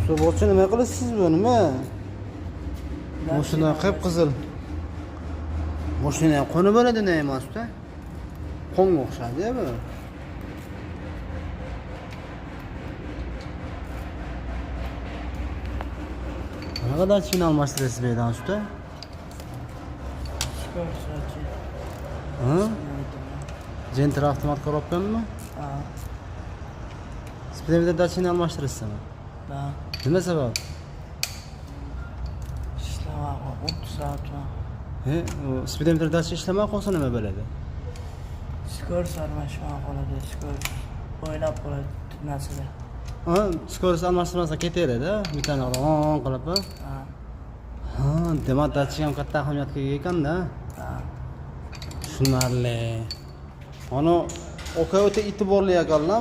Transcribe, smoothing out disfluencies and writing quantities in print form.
Ustobochi nima qilasiz bu nima? Mashina qip-qizil. Mashina ham qo'nib bo'ladi nima emas usta? Qonga o'xshadi-ya bu. Ne kadar Çin almıştırız beyden usta? Hı? Gentir avtomat korupkan mı? Ha. Speedometer de Çin almıştırız sana. Ha. Ne sebep? İşleme 30 saat var. He, o speedometer de işleme olsa ne böyle de? Skor sarmaşma qoladi, skor o'ylab qoladi narsalar. Ha, skor almashtirmasa ketaveradi, bir tane ron qilib. Ha. Ha, demak dachi ham katta ahamiyatga ega ekanda. Ha. Tushunarli. Ana o'ta e'tiborli ekanlar.